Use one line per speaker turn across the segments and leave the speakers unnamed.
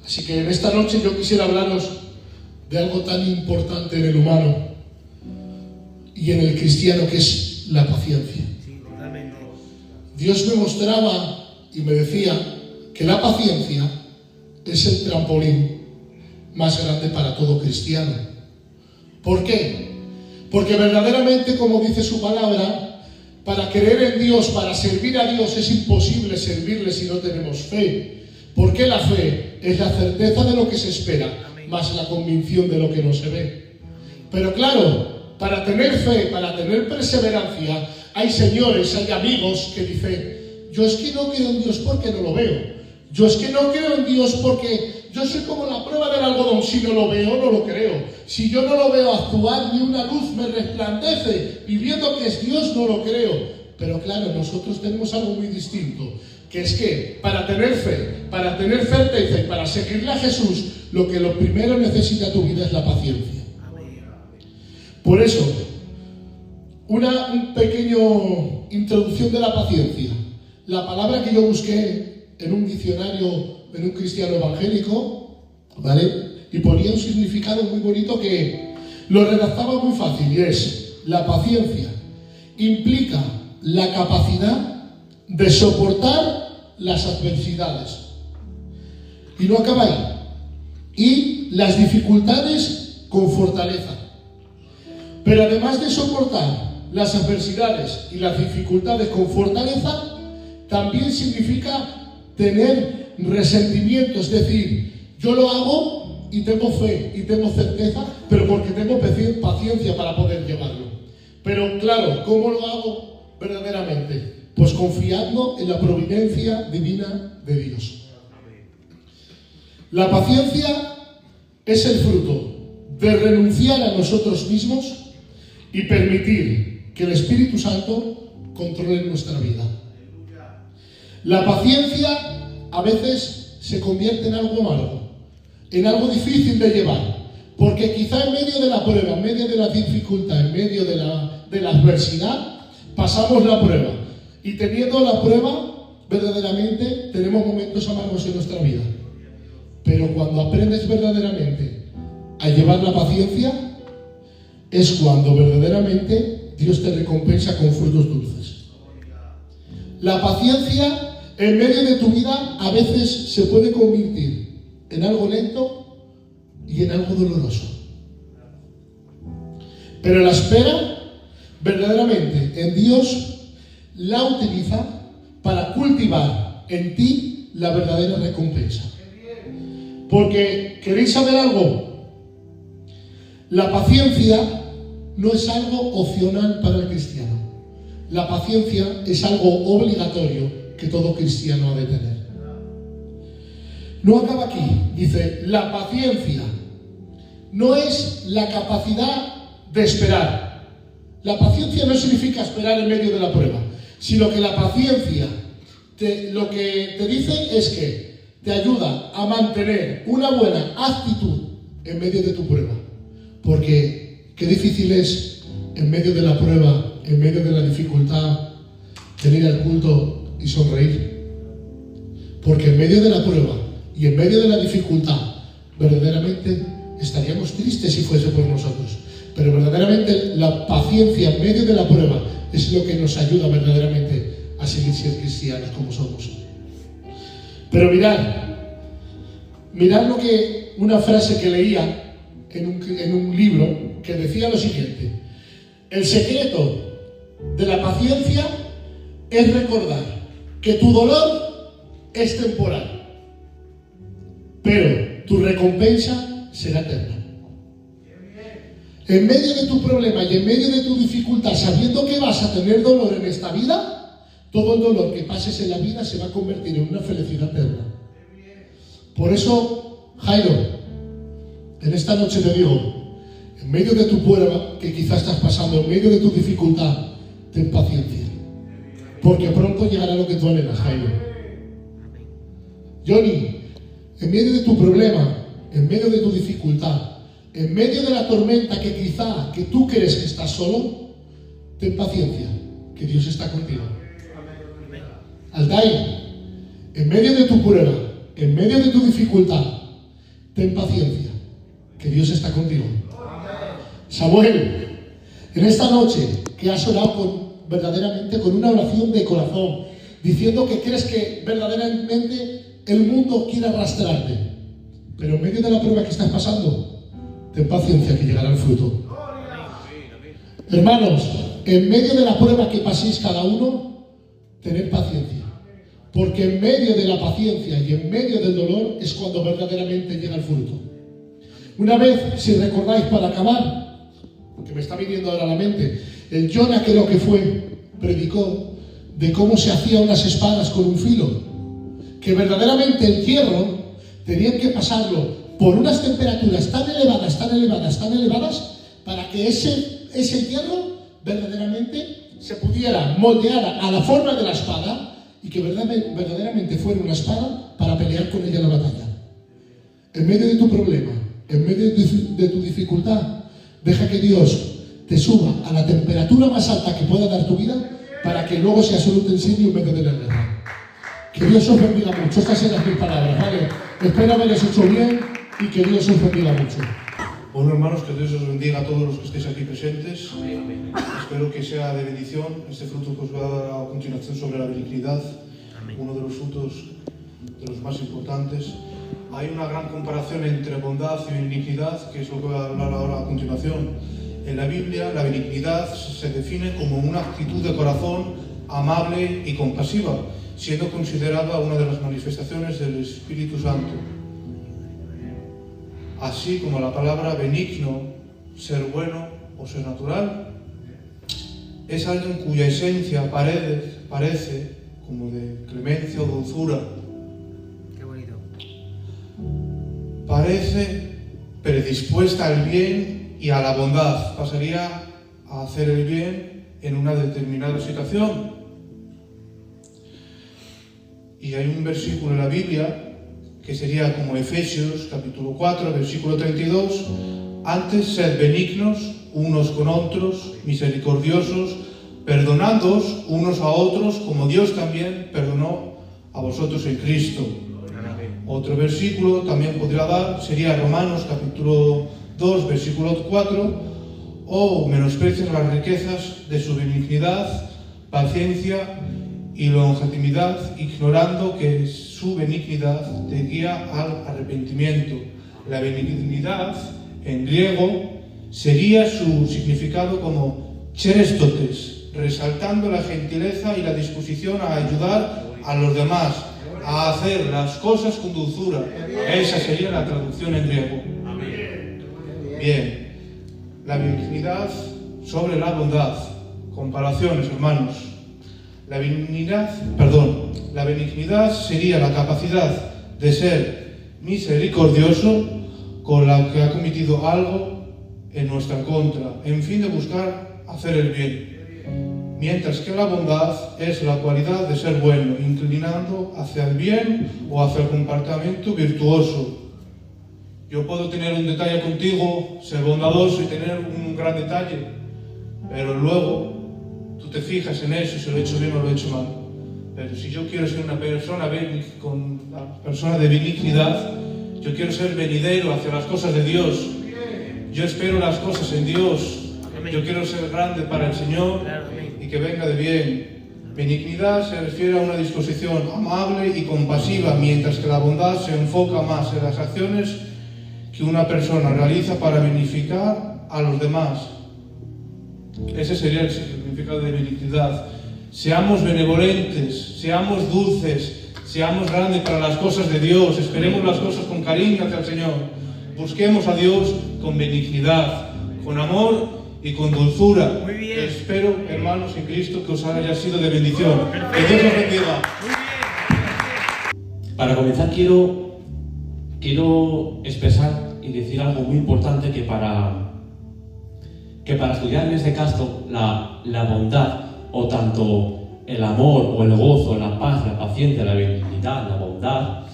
Así que en esta noche yo quisiera hablaros de algo tan importante en el humano y en el cristiano, que es la paciencia. Dios me mostraba y me decía que la paciencia es el trampolín más grande para todo cristiano. ¿Por qué? Porque verdaderamente, como dice su palabra, para creer en Dios, para servir a Dios, es imposible servirle si no tenemos fe. Porque la fe es la certeza de lo que se espera, más la convicción de lo que no se ve. Pero claro, para tener fe, para tener perseverancia, hay señores, hay amigos que dicen: yo es que no creo en Dios porque no lo veo. Yo es que no creo en Dios porque yo soy como la prueba del algodón. Si no lo veo, no lo creo. Si yo no lo veo actuar, ni una luz me resplandece, viviendo que es Dios, no lo creo. Pero claro, nosotros tenemos algo muy distinto, que es que para tener fe, para tener certeza y para seguirle a Jesús, lo primero necesita tu vida es la paciencia. Por eso, un pequeño introducción de la paciencia. La palabra que yo busqué en un diccionario, en un cristiano evangélico, ¿vale? Y ponía un significado muy bonito que lo redactaba muy fácil, y es: la paciencia implica la capacidad de soportar las adversidades. Y no acaba ahí. Y las dificultades con fortaleza. Pero además de soportar las adversidades y las dificultades con fortaleza, también significa tener resentimiento. Es decir, yo lo hago y tengo fe y tengo certeza, pero porque tengo paciencia para poder llevarlo. Pero claro, ¿cómo lo hago verdaderamente? Pues confiando en la providencia divina de Dios. La paciencia es el fruto de renunciar a nosotros mismos y permitir que el Espíritu Santo controle nuestra vida. La paciencia a veces se convierte en algo amargo, en algo difícil de llevar, porque quizá en medio de la prueba, en medio de la dificultad, en medio de la adversidad, pasamos la prueba. Y teniendo la prueba, verdaderamente tenemos momentos amargos en nuestra vida. Pero cuando aprendes verdaderamente a llevar la paciencia, es cuando verdaderamente Dios te recompensa con frutos dulces. La paciencia en medio de tu vida a veces se puede convertir en algo lento y en algo doloroso. Pero la espera verdaderamente en Dios la utiliza para cultivar en ti la verdadera recompensa. Porque, ¿queréis saber algo? La paciencia no es algo opcional para el cristiano. La paciencia es algo obligatorio que todo cristiano ha de tener. No acaba aquí. Dice: la paciencia no es la capacidad de esperar. La paciencia no significa esperar en medio de la prueba, sino que la paciencia lo que te dice es que te ayuda a mantener una buena actitud en medio de tu prueba. Porque qué difícil es en medio de la prueba, en medio de la dificultad, venir al culto y sonreír. Porque en medio de la prueba y en medio de la dificultad, verdaderamente estaríamos tristes si fuese por nosotros. Pero verdaderamente la paciencia en medio de la prueba es lo que nos ayuda verdaderamente a seguir siendo cristianos como somos. Pero mirad una frase que leía en un libro que decía lo siguiente: el secreto de la paciencia es recordar que tu dolor es temporal, pero tu recompensa será eterna. En medio de tu problema y en medio de tu dificultad, sabiendo que vas a tener dolor en esta vida, todo el dolor que pases en la vida se va a convertir en una felicidad eterna. Por eso, Jairo, en esta noche te digo, en medio de tu prueba que quizás estás pasando, en medio de tu dificultad, ten paciencia. Porque pronto llegará lo que tú anhelas, Jairo. Johnny, en medio de tu problema, en medio de tu dificultad, en medio de la tormenta que tú crees que estás solo, ten paciencia, que Dios está contigo. Alday, en medio de tu prueba, en medio de tu dificultad, ten paciencia, que Dios está contigo. Samuel, en esta noche que has orado verdaderamente con una oración de corazón, diciendo que crees que verdaderamente el mundo quiere arrastrarte, pero en medio de la prueba que estás pasando, ten paciencia, que llegará el fruto. Hermanos, en medio de la prueba que paséis cada uno, tened paciencia, porque en medio de la paciencia y en medio del dolor es cuando verdaderamente llega el fruto. Una vez, si recordáis, para acabar, porque me está viniendo ahora a la mente, el Jonah, creo que fue, predicó de cómo se hacían unas espadas con un filo, que verdaderamente el hierro tenían que pasarlo por unas temperaturas tan elevadas, tan elevadas, tan elevadas, para que ese hierro verdaderamente se pudiera moldear a la forma de la espada y que verdaderamente fuera una espada para pelear con ella en la batalla. En medio de tu problema, en medio de tu dificultad, deja que Dios te suba a la temperatura más alta que pueda dar tu vida para que luego sea solo un utensilio en medio de la guerra. Que Dios os bendiga mucho. Estas eran mis palabras, ¿vale? Espero haberles hecho bien y que Dios os bendiga mucho.
Bueno, hermanos, que Dios os bendiga a todos los que estéis aquí presentes. Amén. Espero que sea de bendición este fruto que os voy a dar a continuación sobre la benignidad. Amén. Uno de los frutos de los más importantes. Hay una gran comparación entre bondad y benignidad, que es lo que voy a hablar ahora a continuación. En la Biblia, la benignidad se define como una actitud de corazón amable y compasiva, siendo considerada una de las manifestaciones del Espíritu Santo. Así como la palabra benigno, ser bueno o ser natural, es alguien cuya esencia parece como de clemencia o dulzura.
Qué bonito.
Parece predispuesta al bien y a la bondad. Pasaría a hacer el bien en una determinada situación. Y hay un versículo en la Biblia que sería como Efesios capítulo 4, versículo 32, antes sed benignos unos con otros, misericordiosos, perdonándoos unos a otros, como Dios también perdonó a vosotros en Cristo. Otro versículo también podría dar, sería Romanos capítulo 2, versículo 4, o menosprecias las riquezas de su benignidad, paciencia y longanimidad, ignorando que su benignidad te guía al arrepentimiento. La benignidad, en griego, sería su significado como cherestotes, resaltando la gentileza y la disposición a ayudar a los demás, a hacer las cosas con dulzura. Esa sería la traducción en griego. Bien, la benignidad sobre la bondad. Comparaciones, hermanos. La benignidad sería la capacidad de ser misericordioso con la que ha cometido algo en nuestra contra, en fin de buscar hacer el bien. Mientras que la bondad es la cualidad de ser bueno, inclinando hacia el bien o hacia el comportamiento virtuoso. Yo puedo tener un detalle contigo, ser bondadoso y tener un gran detalle, pero luego tú te fijas en eso, si lo he hecho bien o lo he hecho mal. Pero si yo quiero ser una persona de benignidad, yo quiero ser venidero hacia las cosas de Dios. Yo espero las cosas en Dios. Yo quiero ser grande para el Señor y que venga de bien. Benignidad se refiere a una disposición amable y compasiva, mientras que la bondad se enfoca más en las acciones que una persona realiza para beneficiar a los demás. Ese sería el significado de benignidad. Seamos benevolentes, seamos dulces, seamos grandes para las cosas de Dios, esperemos las cosas con cariño hacia el Señor. Busquemos a Dios con benignidad, con amor y con dulzura.
Muy bien.
Espero, hermanos en Cristo, que os haya sido de bendición. Que Dios os bendiga.
Para comenzar quiero expresar y decir algo muy importante que para estudiar en este caso la bondad, o tanto el amor o el gozo, la paz, la paciencia, la benignidad, la bondad,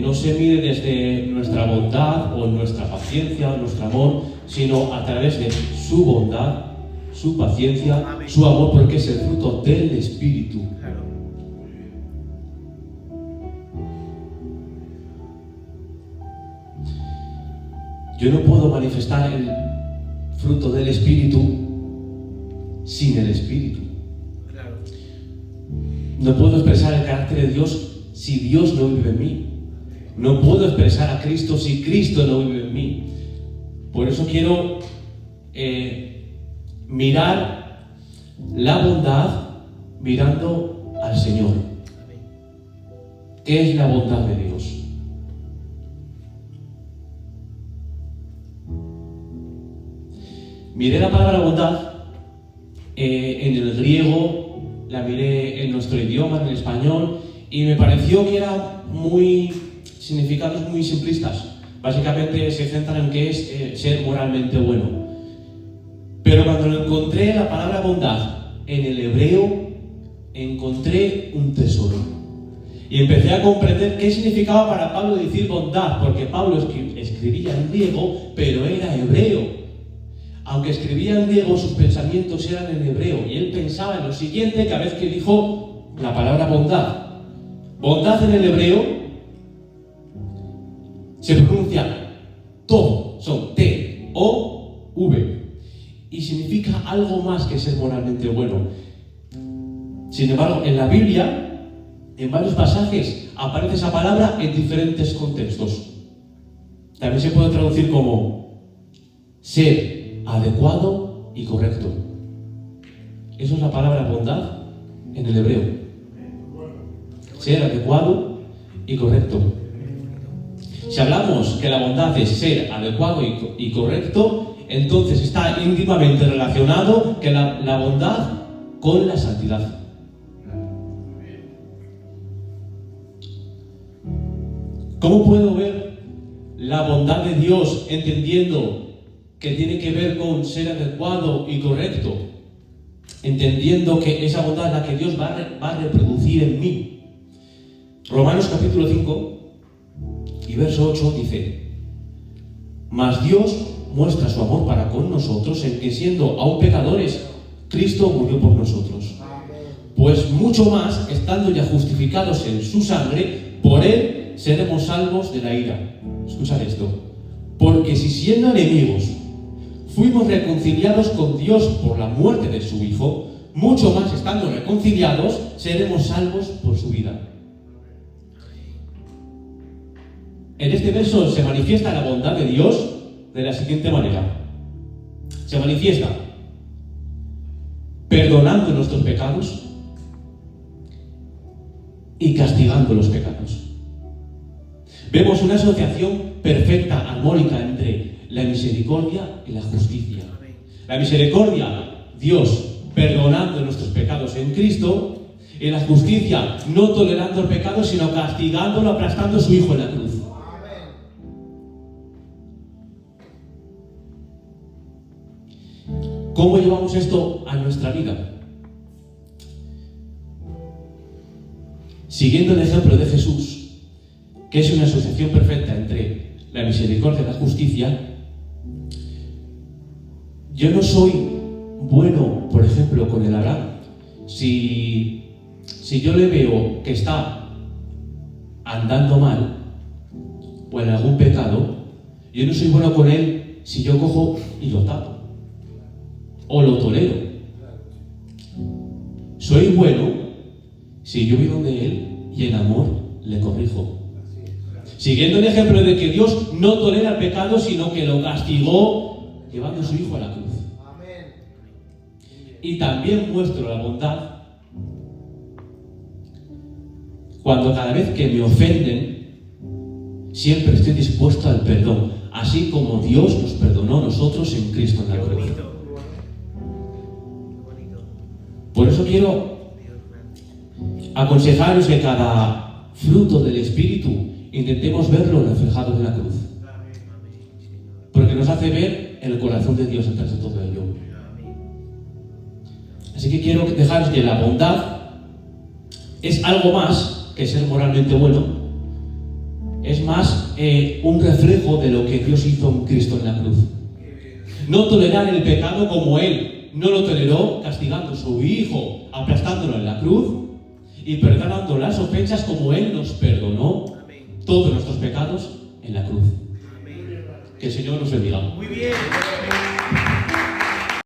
no se mide desde nuestra bondad o nuestra paciencia o nuestro amor, sino a través de su bondad, su paciencia, su amor, porque es el fruto del Espíritu. Yo no puedo manifestar el fruto del Espíritu sin el Espíritu.
Claro.
No puedo expresar el carácter de Dios si Dios no vive en mí. No puedo expresar a Cristo si Cristo no vive en mí. Por eso quiero mirar la bondad mirando al Señor. ¿Qué es la bondad de Dios? Miré la palabra bondad en el griego, la miré en nuestro idioma, en el español, y me pareció que era significados muy simplistas. Básicamente se centran en qué es ser moralmente bueno. Pero cuando encontré la palabra bondad en el hebreo, encontré un tesoro. Y empecé a comprender qué significaba para Pablo decir bondad, porque Pablo escribía en griego, pero era hebreo. Aunque escribía en griego, sus pensamientos eran en hebreo, y él pensaba en lo siguiente cada vez que dijo la palabra bondad. Bondad en el hebreo se pronuncia tov, son T-O-V, y significa algo más que ser moralmente bueno. Sin embargo, en la Biblia, en varios pasajes, aparece esa palabra en diferentes contextos. También se puede traducir como ser adecuado y correcto. Eso es la palabra bondad en el hebreo. Ser adecuado y correcto. Si hablamos que la bondad es ser adecuado y correcto, entonces está íntimamente relacionado que la bondad con la santidad. ¿Cómo puedo ver la bondad de Dios entendiendo que tiene que ver con ser adecuado y correcto? Entendiendo que esa bondad es la que Dios va a reproducir en mí. Romanos capítulo 5 y verso 8 dice: mas Dios muestra su amor para con nosotros en que, siendo aún pecadores, Cristo murió por nosotros. Pues mucho más, estando ya justificados en su sangre, por él seremos salvos de la ira. Escuchad esto: porque si siendo enemigos fuimos reconciliados con Dios por la muerte de su Hijo, mucho más estando reconciliados seremos salvos por su vida. En este verso se manifiesta la bondad de Dios de la siguiente manera. Se manifiesta perdonando nuestros pecados y castigando los pecados. Vemos una asociación perfecta, armónica entre la misericordia y la justicia. La misericordia, Dios perdonando nuestros pecados en Cristo, y la justicia no tolerando el pecado, sino castigándolo, aplastando a su Hijo en la cruz. ¿Cómo llevamos esto a nuestra vida? Siguiendo el ejemplo de Jesús, que es una asociación perfecta entre la misericordia y la justicia. Yo no soy bueno, por ejemplo, con el Abraham. Si yo le veo que está andando mal o en algún pecado, yo no soy bueno con él si yo cojo y lo tapo o lo tolero. Soy bueno si yo vivo de él y en amor le corrijo. Siguiendo el ejemplo de que Dios no tolera el pecado, sino que lo castigó llevando a su Hijo a la cruz. Y también muestro la bondad cuando cada vez que me ofenden, siempre estoy dispuesto al perdón, así como Dios nos perdonó a nosotros en Cristo en la cruz. Por eso quiero aconsejaros que cada fruto del Espíritu intentemos verlo reflejado en la cruz, porque nos hace ver el corazón de Dios detrás de todo ello. Así que quiero dejaros que la bondad es algo más que ser moralmente bueno, es más un reflejo de lo que Dios hizo en Cristo en la cruz. No tolerar el pecado como Él no lo toleró, castigando a su Hijo, aplastándolo en la cruz, y perdonando las ofensas como Él nos perdonó todos nuestros pecados en la cruz. Que el Señor nos bendiga.
Muy bien.